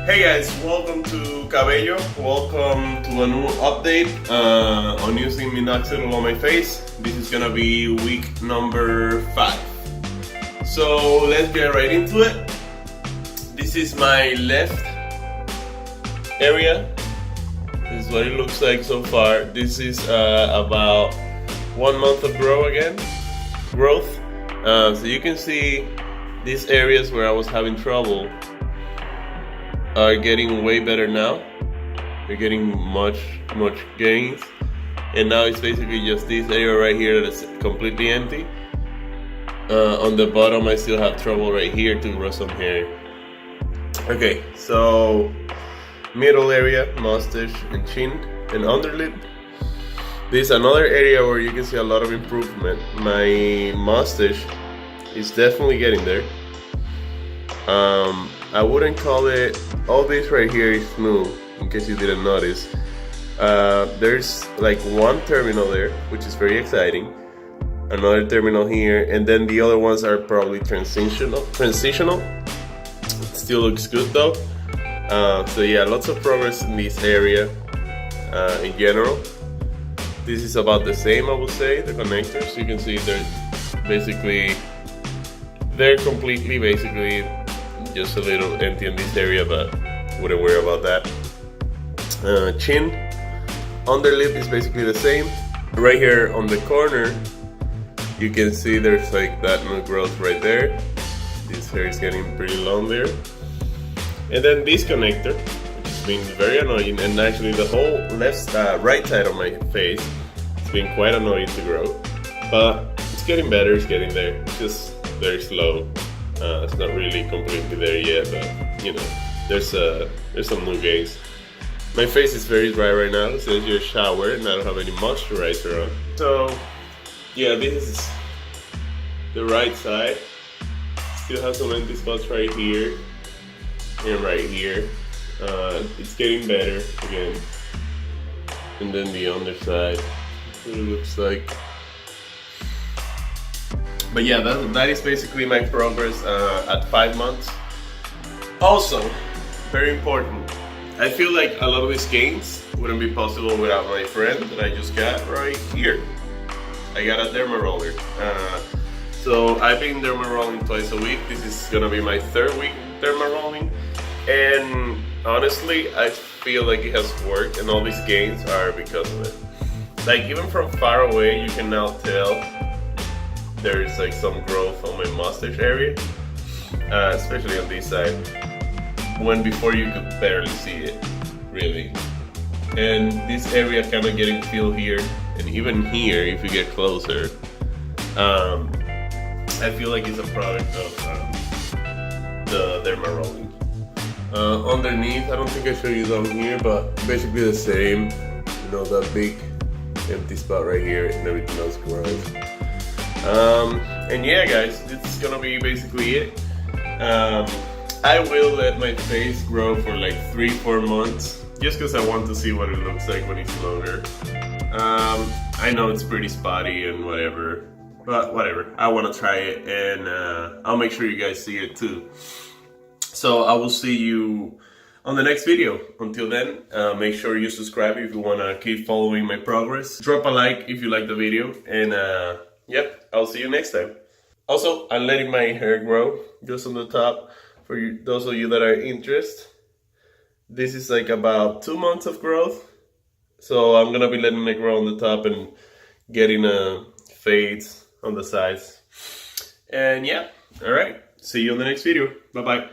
Hey guys, welcome to Cabello. Welcome to a new update on using Minoxidil on my face. This is gonna be week number 5. So let's get right into it. This is my left area. This is what it looks like so far. This is about 1 month of growth. So you can see these areas where I was having trouble are getting way better now. They're getting much gains, and now it's basically just this area right here that's completely empty. On the bottom I still have trouble right here to grow some hair. Okay, so middle area, mustache and chin and underlip. This is another area where you can see a lot of improvement. My mustache is definitely getting there. I wouldn't call it, all this right here is smooth, in case you didn't notice. There's like one terminal there, which is very exciting. Another terminal here, and then the other ones are probably transitional. It still looks good though. So yeah, lots of progress in this area in general. This is about the same, I would say, the connectors. You can see they're completely basically just a little empty in this area, but wouldn't worry about that. Chin, underlip is basically the same. Right here on the corner, you can see there's like that new growth right there. This hair is getting pretty long there. And then this connector, which has been very annoying, and actually the whole right side of my face, it's been quite annoying to grow. But it's getting better, it's getting there. It's just very slow. It's not really completely there yet, but you know, there's some new gains. My face is very dry right now since you showered and I don't have any moisturizer on. So yeah, this is the right side. Still have some empty spots right here and right here. It's getting better again. And then the underside, it looks like. But yeah, that is basically my progress at 5 months. Also, very important, I feel like a lot of these gains wouldn't be possible without my friend that I just got right here. I got a Derma roller. So I've been Derma rolling twice a week. This is gonna be my 3rd week Derma rolling. And honestly, I feel like it has worked, and all these gains are because of it. Like even from far away, you can now tell there's like some growth on my mustache area, especially on this side, when before you could barely see it, really. And this area kind of getting filled here, and even here, if you get closer, I feel like it's a product of the Derma rolling. Underneath, I don't think I showed you down here, but basically the same. You know, that big empty spot right here, and everything else grows. And yeah guys, this is gonna be basically it. I will let my face grow for like 3-4 months, just because I want to see what it looks like when it's longer. I know it's pretty spotty and whatever, but whatever, I want to try it, and I'll make sure you guys see it too. So I will see you on the next video. Until then, make sure you subscribe if you want to keep following my progress. Drop a like if you like the video, and yep, I'll see you next time. Also, I'm letting my hair grow just on the top for you, those of you that are interested. This is like about 2 months of growth. So I'm gonna be letting it grow on the top and getting fades on the sides. And yeah, alright, see you on the next video. Bye bye.